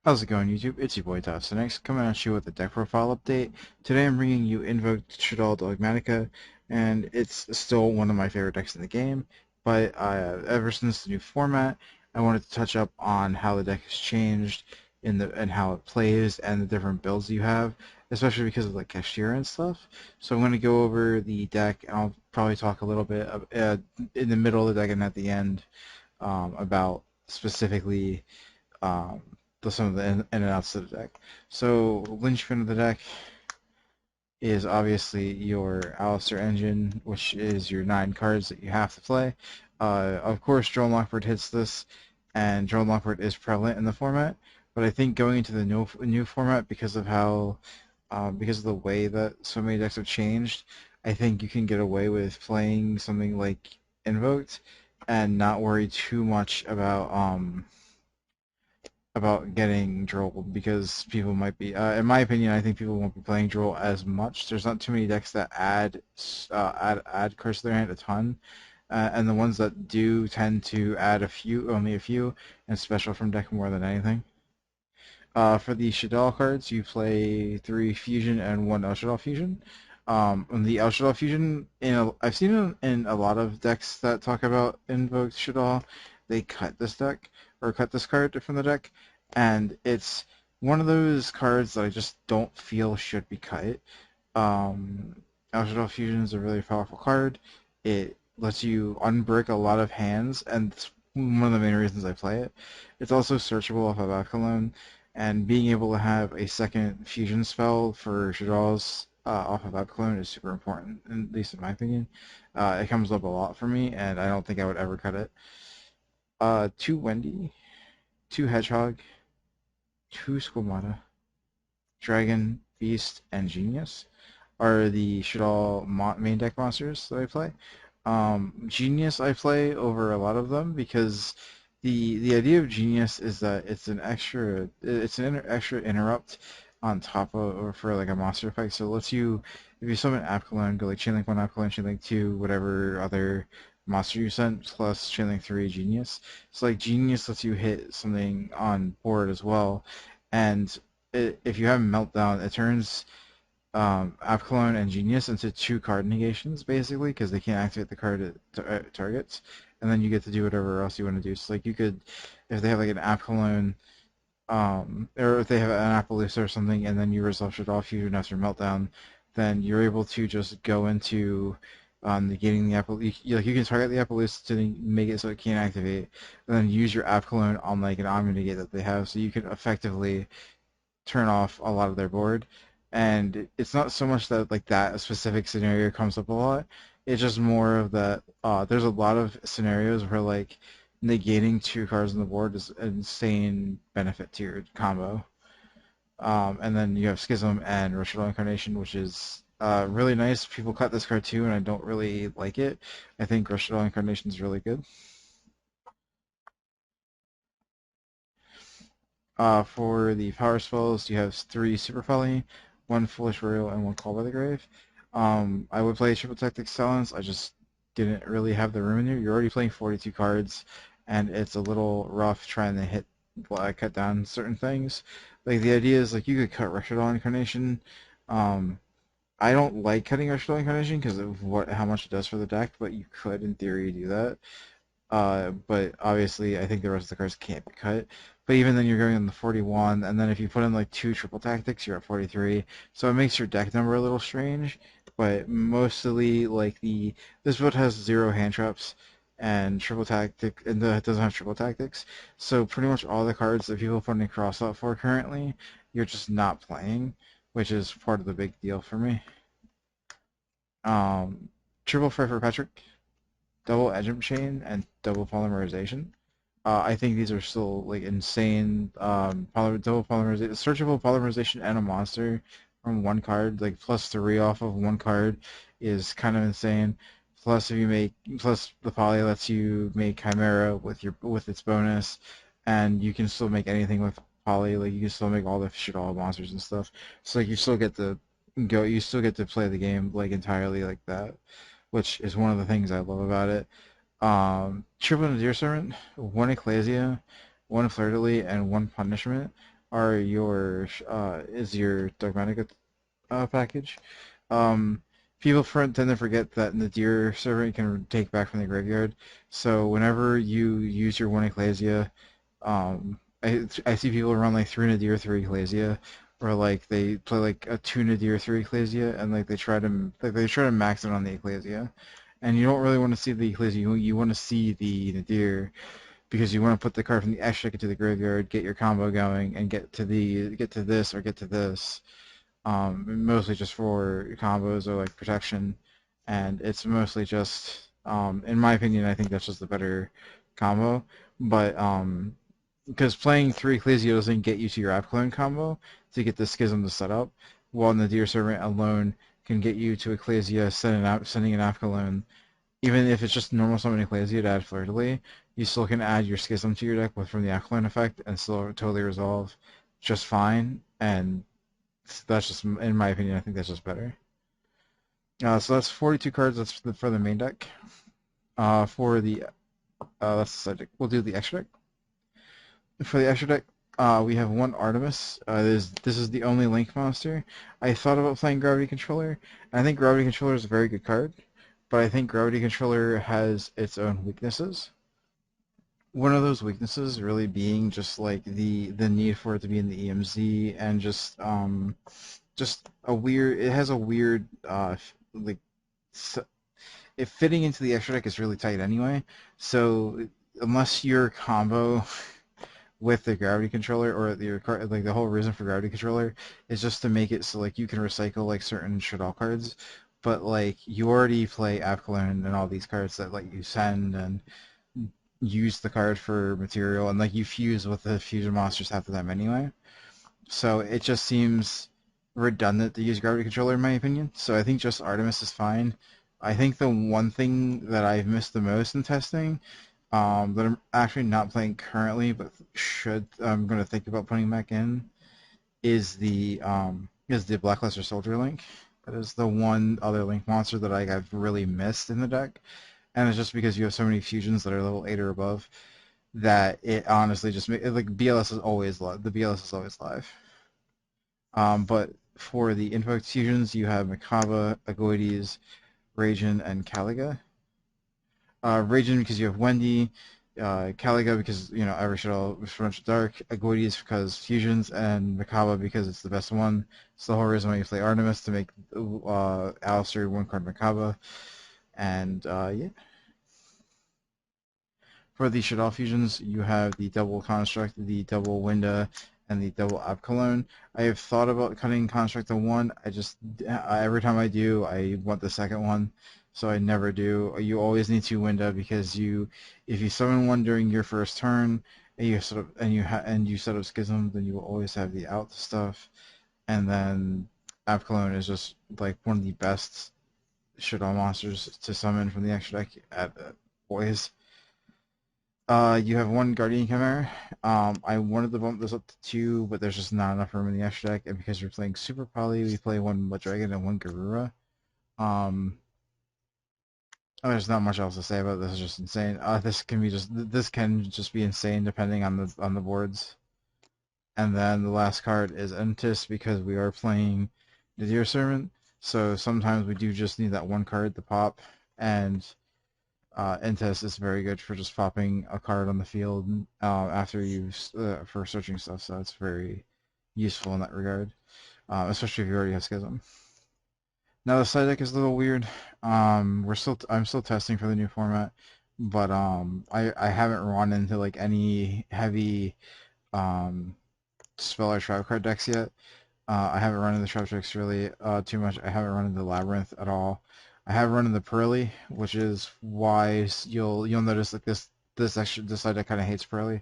How's it going, YouTube? It's your boy Next, coming at you with a deck profile update. Today I'm bringing you Invoked Shaddoll Dogmatika, and it's still one of my favorite decks in the game, but ever since the new format, I wanted to touch up on how the deck has changed and how it plays and the different builds you have, especially because of like cashier and stuff. So I'm going to go over the deck, and I'll probably talk a little bit in the middle of the deck and at the end about specifically um, some of the in and outs of the deck. So linchpin of the deck is obviously your Alistair engine, which is your 9 cards that you have to play. Of course, Drone Lockbird hits this, and Drone Lockbird is prevalent in the format. But I think going into the new format, because of how because of the way that so many decks have changed, I think you can get away with playing something like Invoked and not worry too much about getting Droll because people might be, in my opinion, I think people won't be playing Droll as much. There's not too many decks that add cards to their hand a ton, and the ones that do tend to add only a few, and special from deck more than anything. For the Shaddoll cards, you play 3 Fusion and 1 El Shaddoll Fusion. And the El Shaddoll Fusion, I've seen it in a lot of decks that talk about Invoked Shaddoll. They cut this deck, or cut this card from the deck, and it's one of those cards that I just don't feel should be cut. Um, El Shaddoll Fusion is a really powerful card. It lets you unbrick a lot of hands, and it's one of the main reasons I play it. It's also searchable off of Avalon, and being able to have a second fusion spell for Shaddoll's off of Avalon is super important, at least in my opinion. It comes up a lot for me, and I don't think I would ever cut it. 2 Wendy, 2 Hedgehog, 2 Squamata, Dragon, Beast, and Genius are the Shaddoll main deck monsters that I play. Genius I play over a lot of them because the idea of Genius is that it's an extra interrupt on top of or for like a monster effect. So it lets you, if you summon Apcolon, go like Chainlink 1 Apcolon, Chainlink 2, whatever other monster you sent, plus Chainlink 3 Genius. So like Genius lets you hit something on board as well, and if you have Meltdown, it turns Apcolon and Genius into 2 card negations, basically, because they can't activate the card it targets, and then you get to do whatever else you want to do. So, like, you could, if they have like an Apcolon, or if they have an Appaloosa or something, and then you resolve Shaddoll Fusion after Meltdown, then you're able to just go into negating the Appaloosa. You can target the Appaloosa to make it so it can't activate, and then use your Apcolon on like an Omni negate that they have, so you can effectively turn off a lot of their board. And it's not so much that like that specific scenario comes up a lot. It's just more of that. There's a lot of scenarios where like negating 2 cards on the board is an insane benefit to your combo. And then you have Schism and Ritual Incarnation, which is really nice. People cut this card too, and I don't really like it. I think Ritual Incarnation is really good. For the power spells, you have 3 Super Folly, 1 Foolish Burial, and 1 Call by the Grave. I would play Triple Tactics Silence. I just didn't really have the room in here. You're already playing 42 cards, and it's a little rough trying to cut down certain things. Like the idea is like you could cut Ritual Incarnation. Um, I don't like cutting Ritual Incarnation because of how much it does for the deck, but you could in theory do that. But obviously, I think the rest of the cards can't be cut. But even then, you're going in the 41, and then if you put in like 2 triple tactics, you're at 43. So it makes your deck number a little strange. But mostly, like this build has 0 hand traps and triple tactic, and it doesn't have triple tactics. So pretty much all the cards that people are putting cross out for currently, you're just not playing, which is part of the big deal for me. Um, Triple Fry for Patrick, double Edgem Chain, and double Polymerization. I think these are still like insane. Double polymerization, searchable polymerization, and a monster from 1 card, like +3 off of 1 card, is kind of insane. Plus, plus the poly lets you make Chimera with its bonus, and you can still make anything with poly. Like you can still make all the Shaddoll monsters and stuff. So like you still get to play the game like entirely like that, which is one of the things I love about it. Triple Nadir Servant, 1 Ecclesia, 1 Fleur de Lis, and 1 Punishment are your is your Dogmatika package. Um, People tend to forget that Nadir servant can take back from the graveyard. So whenever you use your one Ecclesia, I see people run like three Nadir, three Ecclesia, or like they play like a two Nadir, three Ecclesia, and like they try to max it on the Ecclesia. And you don't really want to see the Ecclesia. You want to see the Nadir because you want to put the card from the extra deck into the graveyard, get your combo going, and get to this or get to this. Mostly just for combos or like protection, and it's mostly just, in my opinion, I think that's just the better combo. But because playing three Ecclesia doesn't get you to your Apclone combo to get the Schism to set up, while Nadir Servant alone can get you to Ecclesia sending an Apclone. Even if it's just normal summon Ecclesia to add Flirtily, you still can add your Schism to your deck from the Apclone effect and still totally resolve just fine. And that's just, in my opinion, I think that's just better. So that's 42 cards. That's for the main deck. For the that's the side deck. We'll do the extra deck. For the extra deck, we have one Artemis. This is the only Link monster. I thought about playing Gravity Controller. And I think Gravity Controller is a very good card, but I think Gravity Controller has its own weaknesses. One of those weaknesses really being just like the need for it to be in the EMZ and just a weird. It has a weird like if fitting into the extra deck is really tight anyway. So unless your combo with the gravity controller or like the whole reason for gravity controller is just to make it so like you can recycle like certain Shaddoll cards, but like you already play Avcalone and all these cards that let you send and use the card for material, and like you fuse with the fusion monsters half the time anyway. So it just seems redundant to use gravity controller in my opinion. So I think just Artemis is fine. I think the one thing that I've missed the most in testing, that I'm actually not playing currently, but I'm going to think about putting back in, is the Blackluster Soldier Link. That is the one other Link monster that I've really missed in the deck, and it's just because you have so many fusions that are level 8 or above that it honestly just like BLS is always live. The BLS is always live. But for the Invoked fusions, you have Makaba, Agoides, Ragin, and Caliga. Ragin because you have Wendy, Caliga because every Shaddoll is pretty much dark, Agoides because fusions, and Makaba because it's the best one. It's the whole reason why you play Artemis to make Alistair one card Makaba, and yeah. For the Shaddoll fusions, you have the double construct, the double window, and the double app cologne. I have thought about cutting construct to one. I just every time I do, I want the second one, so I never do. You always need two window because if you summon one during your first turn and you set up schism, then you will always have the out stuff, and then app cologne is just like one of the best Shaddoll monsters to summon from the extra deck at always. You have one Guardian Chimera. I wanted to bump this up to two, but there's just not enough room in the extra deck, and because we're playing Super Poly, we play one Blood Dragon and one Garura. Um, there's not much else to say about this. It's just insane. This can just be insane depending on the boards. And then the last card is Entis because we are playing the Deer Servant, so sometimes we do just need that one card to pop, and Intes is very good for just popping a card on the field after for searching stuff, so it's very useful in that regard, especially if you already have Schism. Now the side deck is a little weird. I'm still testing for the new format, but I haven't run into like any heavy spell or trap card decks yet. I haven't run into Trap Tricks really too much. I haven't run into Labyrinth at all. I have run into Pearly, which is why you'll notice like this side that kind of hates Pearly.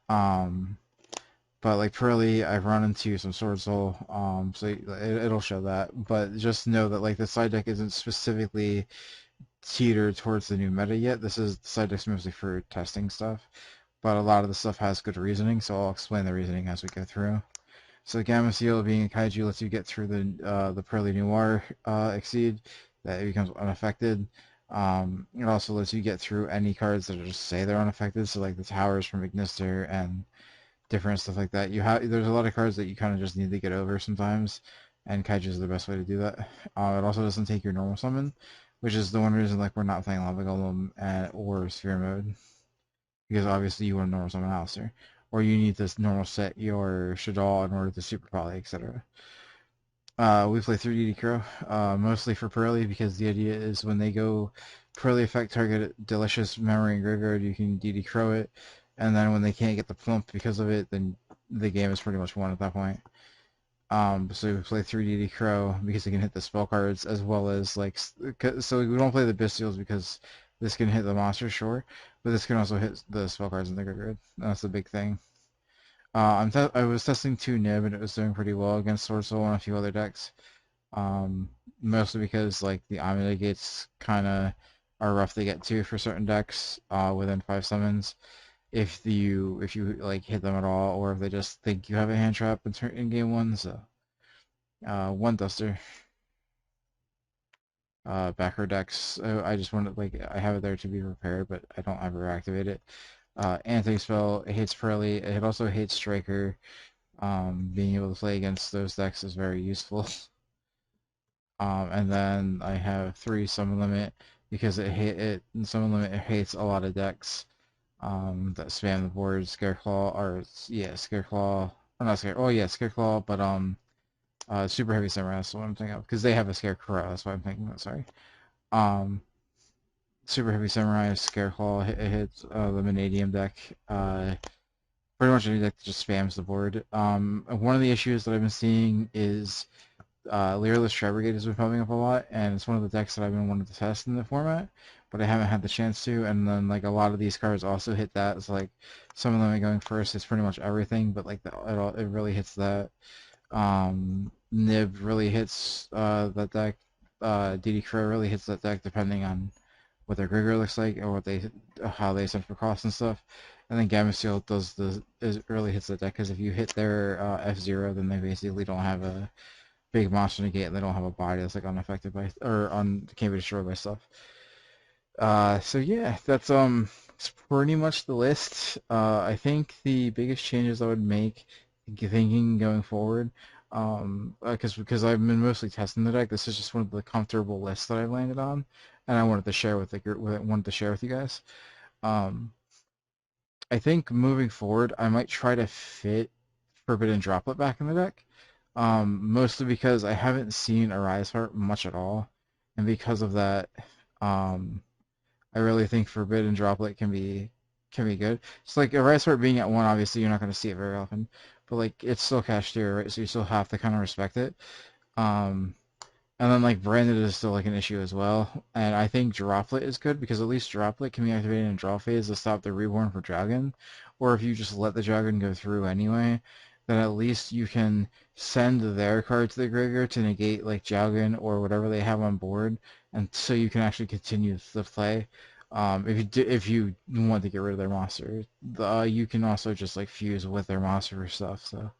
Um, but like Pearly, I've run into some Sword Soul, so it'll show that. But just know that like the side deck isn't specifically teetered towards the new meta yet. The side deck's mostly for testing stuff, but a lot of the stuff has good reasoning, so I'll explain the reasoning as we go through. So Gamma Seal being a kaiju lets you get through the Pearly Noir Exceed, that it becomes unaffected. It also lets you get through any cards that just say they're unaffected, so like the Towers from Ignister and different stuff like that. There's a lot of cards that you kind of just need to get over sometimes, and Kaiju is the best way to do that. It also doesn't take your normal summon, which is the one reason like we're not playing Lava Golem or Sphere mode, because obviously you want to normal summon Alistair, or you need to normal set your Shaddoll in order to super poly, etc. We play 3D Crow, mostly for Pearly, because the idea is when they go Pearly effect target Delicious Memory and Graveyard, you can DD Crow it, and then when they can't get the plump because of it, then the game is pretty much won at that point. So we play 3D Crow because it can hit the spell cards as well as like, so we don't play the Bestials because this can hit the monster, sure, but this can also hit the spell cards in the graveyard. That's the big thing. I was testing 2 Nib and it was doing pretty well against Sword Soul and a few other decks. Mostly because like the Omni gates kind of are rough to get to for certain decks within 5 summons. If you like hit them at all, or if they just think you have a hand trap in game one. So one Duster, backer decks. I just wanted like I have it there to be prepared, but I don't ever activate it. Anti-spell, it hits Pearly. It also hates Striker. Being able to play against those decks is very useful. And then I have 3 Summon Limit because Summon Limit it hates a lot of decks that spam the board. Scareclaw or yeah, Scareclaw. Or not Scare. Oh yeah, Scareclaw, but Super Heavy Samurai. That's what I'm thinking of because they have a Scarecrow. That's why I'm thinking that. Sorry. Um, Super Heavy Samurai, Scareclaw. It hits the Vanadium deck. Pretty much any deck that just spams the board. One of the issues that I've been seeing is Leerless Tri Brigade has been popping up a lot, and it's one of the decks that I've been wanting to test in the format, but I haven't had the chance to. And then like a lot of these cards also hit that. It's like some of them are going first. It's pretty much everything, but like it really hits that. Nib really hits that deck. DD Crow really hits that deck depending on what their Grigor looks like or how they send for cost and stuff. And then Gamma Seal really hits that deck because if you hit their F0, then they basically don't have a big monster negate and they don't have a body that's like unaffected by or can't be destroyed by stuff. So yeah, it's pretty much the list. I think the biggest changes I would make, thinking going forward, because I've been mostly testing the deck. This is just one of the comfortable lists that I landed on, and I wanted to share with the group. Wanted to share with you guys. Um, I think moving forward, I might try to fit Forbidden Droplet back in the deck. Mostly because I haven't seen Arise Heart much at all, and because of that, um, I really think Forbidden Droplet can be good. It's like Arise Heart being at 1, obviously you're not going to see it very often, but like it's still Cashier, right? So you still have to kind of respect it. Um, and then like Branded is still like an issue as well. And I think Droplet is good because at least Droplet can be activated in draw phase to stop the Reborn for Dragon. Or if you just let the Dragon go through anyway, then at least you can send their card to the graveyard to negate like Jowgen or whatever they have on board, and so you can actually continue the play. If you want to get rid of their monster, you can also just like fuse with their monster or stuff. So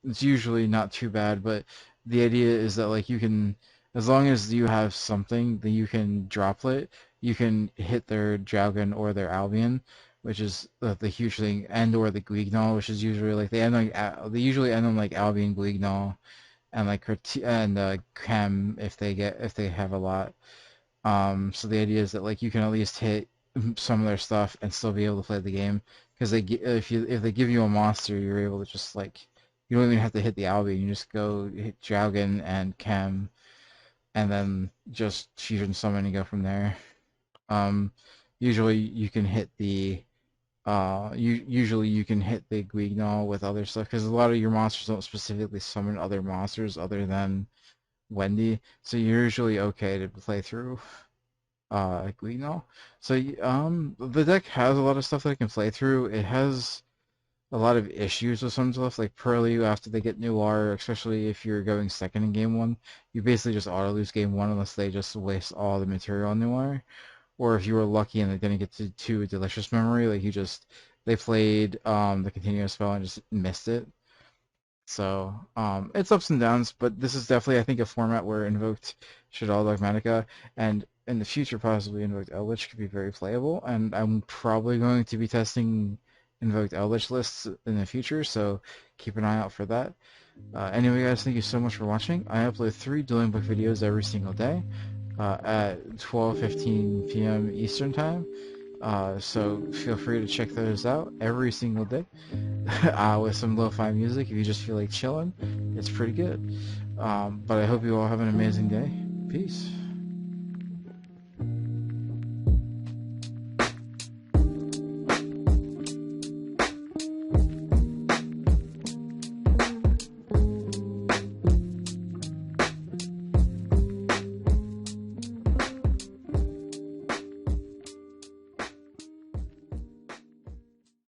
it's usually not too bad, but the idea is that like you can, as long as you have something that you can droplet, you can hit their Jowgen or their Albion, which is the huge thing, and or the Guignol, which is usually like they usually end on like Albion, Guignol, and like Chem if they have a lot. So the idea is that like you can at least hit some of their stuff and still be able to play the game because if they give you a monster, you're able to just like you don't even have to hit the Albion. You just go hit Jowgen and Chem, and then just fusion summon and go from there. Um, usually you can hit the usually you can hit the Guignol with other stuff because a lot of your monsters don't specifically summon other monsters other than Wendy, so you're usually okay to play through Guignol. So the deck has a lot of stuff that I can play through. It has a lot of issues with some stuff, like Pearly after they get Noir, especially if you're going second in game one. You basically just auto lose game one unless they just waste all the material on Noir. Or if you were lucky and they didn't get to a Delicious Memory, like they played the continuous spell and just missed it. So it's ups and downs, but this is definitely, I think, a format where Invoked Shaddoll Dogmatika and in the future possibly Invoked Eldritch could be very playable. And I'm probably going to be testing Invoked Eldritch lists in the future, so keep an eye out for that. Anyway, guys, thank you so much for watching. I upload 3 Dueling Book videos every single day at 12:15 p.m. Eastern Time. So feel free to check those out every single day with some lo-fi music if you just feel like chilling. It's pretty good. But I hope you all have an amazing day. Peace.